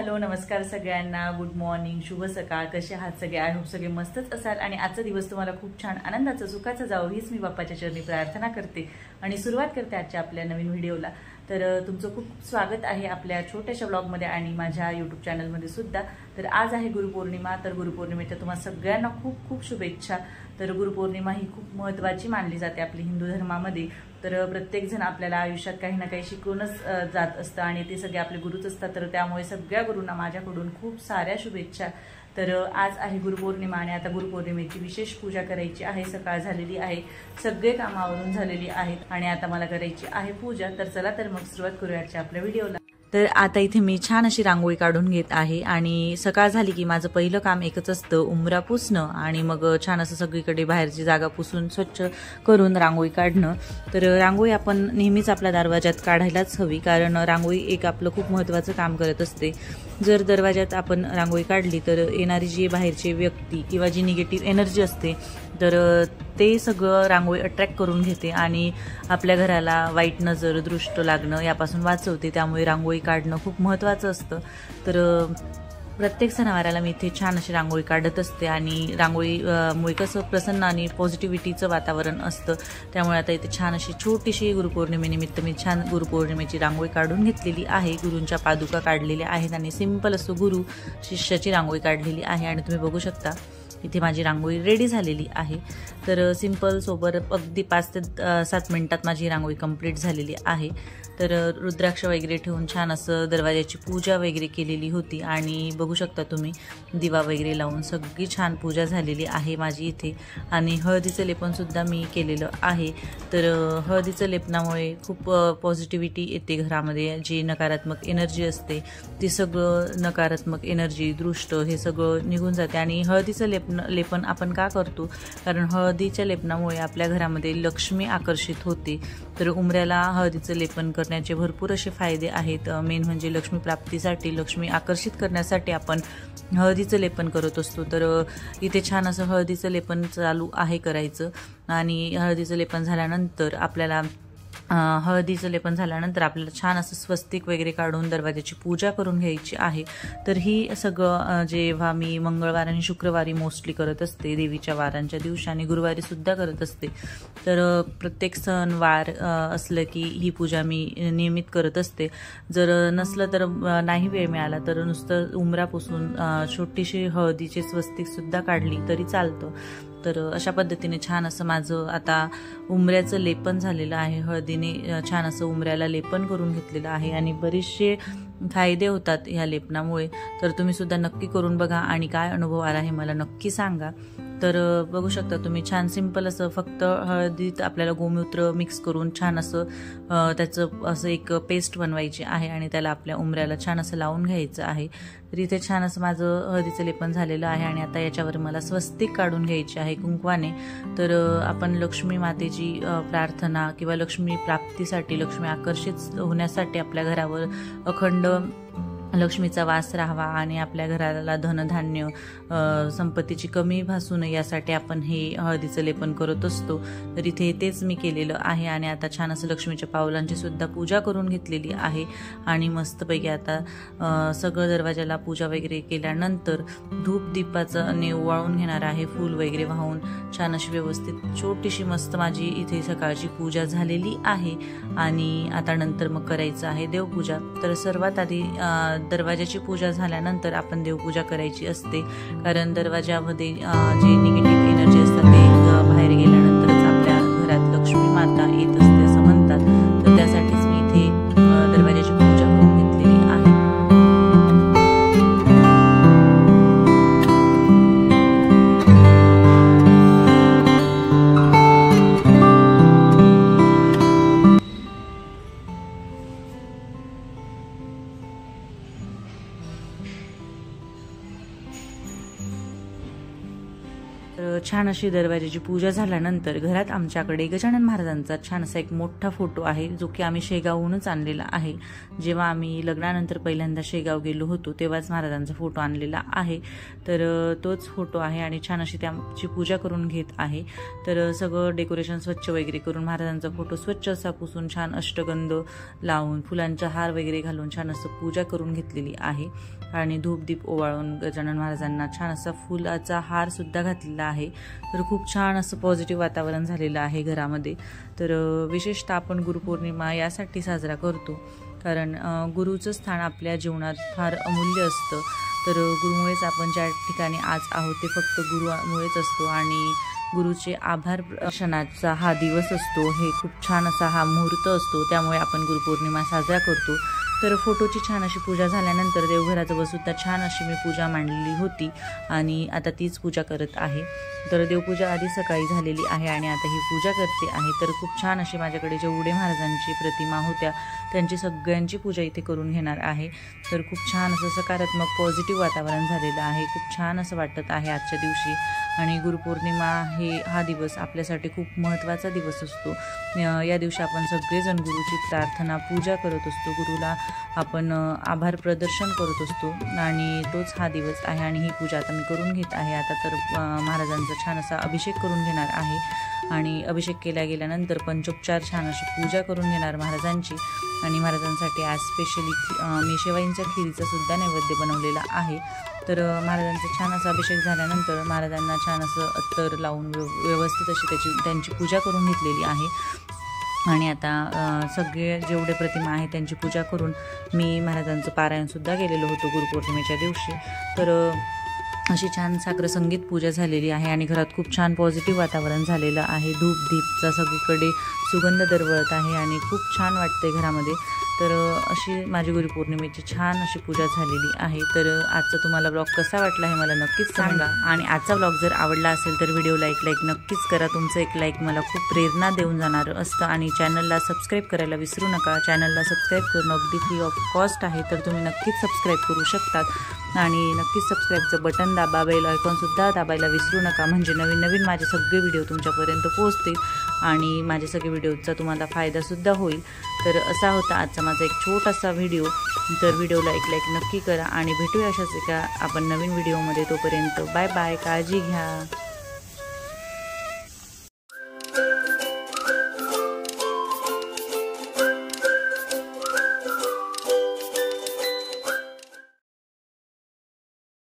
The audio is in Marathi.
हॅलो नमस्कार सगळ्यांना, गुड मॉर्निंग, शुभ सकाळ. कसे आहात सगळे? आय होप सगळे मस्तच असाल आणि आजचा दिवस तुम्हाला खूप छान आनंदाचा सुखाचा जावो हीच मी बाप्पाच्या चरणी प्रार्थना करते आणि सुरुवात करते आजच्या आपल्या नवीन व्हिडिओला. तर तुमचं खूप स्वागत आहे आपल्या छोट्याशा व्लॉगमध्ये आणि माझ्या यूट्यूब चॅनलमध्ये सुद्धा. तर आज आहे गुरुपौर्णिमा. तर गुरुपौर्णिमेच्या तुम्हाला सगळ्यांना खूप खूप शुभेच्छा. तर गुरुपौर्णिमा ही खूप महत्त्वाची मानली जाते आपल्या हिंदू धर्मामध्ये. तर प्रत्येकजण आपल्याला आयुष्यात काही ना काही शिकवूनच जात असतं आणि ते सगळे आपले गुरुच असतात. तर त्यामुळे सगळ्या गुरूंना माझ्याकडून खूप साऱ्या शुभेच्छा. तर आज आहे गुरुपौर्णिमा आणि आता गुरुपौर्णिमेची विशेष पूजा करायची आहे. सकाळ झालेली आहे, सगळे कामावरून झालेली आहेत आणि आता मला करायची आहे पूजा. तर चला तर मग सुरुवात करूया आजच्या आपल्या व्हिडिओला. तर आता इथे मी छान अशी रांगोळी काढून घेत आहे आणि सकाळ झाली की माझं पहिलं काम एकच असतं, उंबरा पुसणं आणि मग छान असं सगळीकडे बाहेरची जागा पुसून स्वच्छ करून रांगोळी काढणं. तर रांगोळी आपण नेहमीच आपल्या दरवाजात काढायलाच हवी, कारण रांगोळी एक आपलं खूप महत्त्वाचं काम करत असते. जर दरवाजात आपण रांगोळी काढली तर येणारी जी बाहेरची व्यक्ती किंवा जी निगेटिव्ह एनर्जी असते तर ते सगळं रांगोळी अट्रॅक्ट करून घेते आणि आपल्या घराला वाईट नजर, दृष्ट लागणं यापासून वाचवते. त्यामुळे रांगोळी काढणं खूप महत्त्वाचं असतं. तर प्रत्येक सणावाराला मी इथे छान अशी रांगोळी काढत असते आणि रांगोळीमुळे कसं प्रसन्न आणि पॉझिटिव्हिटीचं वातावरण असतं. त्यामुळे आता इथे छान अशी छोटीशी गुरुपौर्णिमेनिमित्त मी छान गुरुपौर्णिमेची रांगोळी काढून घेतलेली आहे. गुरूंच्या पादुका काढलेल्या आहेत आणि सिंपल असं गुरु शिष्याची रांगोळी काढलेली आहे आणि तुम्ही बघू शकता इथे माझी रांगोळी रेडी झालेली आहे. तर सिंपल सोबर अगदी 5 ते 7 मिनिटात माझी रांगोळी कंप्लीट झालेली आहे. तर रुद्राक्ष वगैरे ठेवून छान असं दरवाजाची पूजा वगैरे केलेली होती आणि बघू शकता तुम्ही दिवा वगैरे लावून सगळी छान पूजा झालेली आहे माझी इथे. आणि हळदीचं लेपनसुद्धा मी केलेलं आहे. तर हळदीचं लेपनामुळे खूप पॉझिटिव्हिटी येते घरामध्ये. जी नकारात्मक एनर्जी असते ती सगळं नकारात्मक एनर्जी, दृष्ट हे सगळं निघून जाते. आणि हळदीचं लेपन आपण का करतो? कारण हळदीच्या लेपनामुळे आपल्या घरामध्ये लक्ष्मी आकर्षित होते. तर उंबऱ्याला हळदीचं लेपन करण्याचे भरपूर असे फायदे आहेत. मेन म्हणजे लक्ष्मी प्राप्तीसाठी, लक्ष्मी आकर्षित करण्यासाठी आपण हळदीचं लेपन करत असतो. तर इथे छान असं हळदीचं लेपन चालू आहे करायचं. आणि हळदीचं लेपन झाल्यानंतर आपल्याला आपल्याला छान असं स्वस्तिक वगैरे काढून दरवाजाची पूजा करून घ्यायची आहे. तर ही सगळं जेव्हा मी मंगळवार आणि शुक्रवारी मोस्टली करत असते, देवीच्या वारांच्या दिवशी, आणि गुरुवारी सुद्धा करत असते. तर प्रत्येक सण वार असलं की ही पूजा मी नियमित करत असते. जर नसलं तर नाही वेळ मिळाला तर नुसतं उंबरा पुसून छोटीशी हळदीची स्वस्तिकसुद्धा काढली तरी चालतं. तर अशा पद्धतीने छान असं माझं आता उंबऱ्याचं लेपन झालेलं आहे. हळदीने छान असं उंबऱ्याला लेपन करून घेतलेलं आहे आणि बरेचसे फायदे होतात ह्या लेपनामुळे. तर तुम्ही सुद्धा नक्की करून बघा आणि काय अनुभव आला हे मला नक्की सांगा. तर बघू शकता तुम्ही छान सिंपल असं फक्त हळदीत आपल्याला गोमूत्र मिक्स करून छान असं त्याचं असं एक पेस्ट बनवायची आहे आणि त्याला आपल्या उंबऱ्याला छान असं लावून घ्यायचं आहे. तर इथे छान असं माझं हळदीचं लेपन झालेलं आहे आणि आता याच्यावर मला स्वस्तिक काढून घ्यायची आहे कुंकवाने. तर आपण लक्ष्मी मातेची प्रार्थना किंवा लक्ष्मी प्राप्तीसाठी, लक्ष्मी आकर्षित होण्यासाठी आपल्या घरावर अखंड लक्ष्मीचा वास राहावा आणि आपल्या घराला धनधान्य, संपत्तीची कमी भासू नये यासाठी आपण हे हळदीचं लेपन करत असतो. तर इथे तेच मी केलेलं आहे आणि आता छान असं लक्ष्मीच्या पावलांची सुद्धा पूजा करून घेतलेली आहे. आणि मस्तपैकी आता सगळं दरवाजाला पूजा वगैरे केल्यानंतर धूप दीपाचं ओवाळून घेणार आहे. फूल वगैरे वाहून छान अशी व्यवस्थित छोटीशी मस्त माझी इथे सकाळची पूजा झालेली आहे. आणि आता नंतर मग करायचं आहे देवपूजा. तर सर्वात आधी दरवाजाची पूजा झाल्यानंतर आपण देवपूजा करायची असते, कारण दरवाजामध्ये जे निगेटिव्ह एनर्जी असतात ते बाहेर गेल्यानंतरच आपल्या घरात लक्ष्मी माता येत असते असं म्हणतात. तर त्यासाठीच मी इथे दरवाजाची पूजा करून घेतलेली आहे. छान अशी दरवाजाची पूजा झाल्यानंतर घरात आमच्याकडे गजानन महाराजांचा छान असा एक मोठा फोटो आहे, जो की आम्ही शेगावहूनच आणलेला आहे. जेव्हा आम्ही लग्नानंतर पहिल्यांदा शेगाव गेलो होतो तेव्हाच महाराजांचा फोटो आणलेला आहे. तर तोच फोटो आहे आणि छान अशी त्याची पूजा करून घेत आहे. तर सगळं डेकोरेशन स्वच्छ वगैरे करून महाराजांचा फोटो स्वच्छ असा पुसून छान अष्टगंध लावून फुलांचा हार वगैरे घालून छान असं पूजा करून घेतलेली आहे. आणि धूपदीप ओवाळून गजानन महाराजांना छान असा फुलाचा हार सुद्धा घातलेला आहे। तर खूप छान असं पॉझिटिव्ह वातावरण झालेलं आहे घरामध्ये। तर विशेषतः आपण गुरुपौर्णिमा यासाठी साजरा करतो कारण गुरुचं स्थान आपल्या जीवनात फार अमूल्य असतं। तर गुरुमुळेच आपण ज्या ठिकाणी आज आहोत ते फक्त गुरुमुळेच असतो आणि गुरुचे आभार प्रदर्शनाचा हा दिवस असतो। हे खूप छान असा हा मुहूर्त असतो, त्यामुळे आपण गुरुपौर्णिमा साजरा करतो। तर फोटोची छान अशी पूजा झाल्यानंतर देवघराजवळ सुद्धा छान अशी मी पूजा मांडलेली होती आणि आता तीच पूजा करत आहे। तर देवपूजा आधी सकाळी झालेली आहे आणि आता ही पूजा करते आहे। तर खूप छान अशी माझ्याकडे जेवढे महाराजांची प्रतिमा होत्या त्यांची सगळ्यांची पूजा इथे करून घेणार आहे। तर खूप छान असं सकारात्मक पॉझिटिव्ह वातावरण झालेलं आहे। खूप छान असं वाटत आहे आजच्या दिवशी। आणि गुरुपौर्णिमा हा दिवस आपल्यासाठी खूप महत्त्वाचा दिवस असतो। या दिवशी आपण सगळेजण गुरुची प्रार्थना पूजा करत असतो, गुरुला आपण आभार प्रदर्शन करत असतो आणि तोच हा दिवस आहे। आणि ही पूजा आता मी करून घेत आहे। आता तर महाराजांचा छान असा अभिषेक करून घेणार आहे आणि अभिषेक केल्या गेल्यानंतर पंचोपचार छान अशी पूजा करून घेणार महाराजांची। आणि महाराजांसाठी आज स्पेशली मी शेवाईंच्या खिरीचा सुद्धा नैवेद्य बनवलेला आहे। तर महाराजांचा छान असा अभिषेक झाल्यानंतर महाराजांना छान असं अत्तर लावून व्यवस्थित अशी त्यांची पूजा करून घेतलेली आहे। आणि आता सगळे जेवढे प्रतिमा आहेत त्यांची पूजा करून मी महाराजांचं पारायणसुद्धा केलेलं होतं गुरुपौर्णिमेच्या दिवशी। तर अशी छान सागर संगीत पूजा झालेली आहे आणि घरात खूप छान पॉझिटिव्ह वातावरण झालेलं आहे। धूप दीपचा सगळीकडे सुगंध दरवळत आहे आणि खूप छान वाटते घरामध्ये। तर अशी माझी गुरुपौर्णिमेची छान अशी पूजा झालेली आहे। तर आजचा तुम्हाला ब्लॉग कसा वाटला हे मला नक्कीच सांगा आणि आजचा ब्लॉग जर आवडला असेल तर व्हिडिओला एक लाईक नक्कीच करा। तुमचं एक लाईक मला खूप प्रेरणा देऊन जाणार असतं। आणि चॅनलला सबस्क्राईब करायला विसरू नका। चॅनलला सबस्क्राईब करणं अगदी फ्री ऑफ कॉस्ट आहे, तर तुम्ही नक्कीच सबस्क्राईब करू शकतात आणि नक्कीच सबस्क्राईबचं बटन दाबा, बेल आयकॉनसुद्धा दाबायला विसरू नका, म्हणजे नवीन नवीन माझे सगळे व्हिडिओ तुमच्यापर्यंत पोहोचतील आणि माझे सगळे व्हिडिओचा तुम्हाला फायदासुद्धा होईल। तर असा होता आजचा माझा एक छोटासा व्हिडिओ। तर व्हिडिओला एक लाईक नक्की करा आणि भेटूया अशाच एका आपण नवीन व्हिडिओमध्ये। तोपर्यंत बाय बाय, काळजी घ्या।